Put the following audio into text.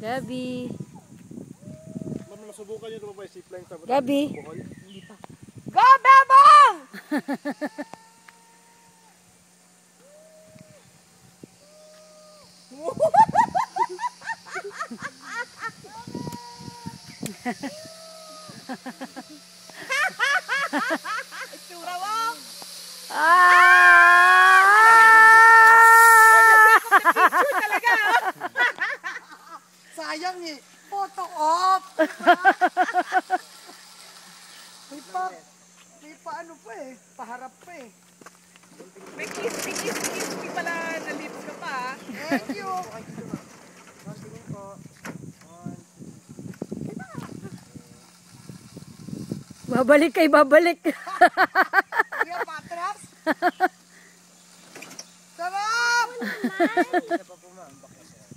Gabi. Ma'am, nasubukan niyo ito ba yung zipline sa Gabi. Hindi pa. Go, Bebong! Itsura mo! Talaga! Sayang eh. Photo op! May pa ano pa eh. Paharap pa eh. May kiss pala na lips ka pa. Thank you! Babalik kay babalik. Kuya Patras! Sarap!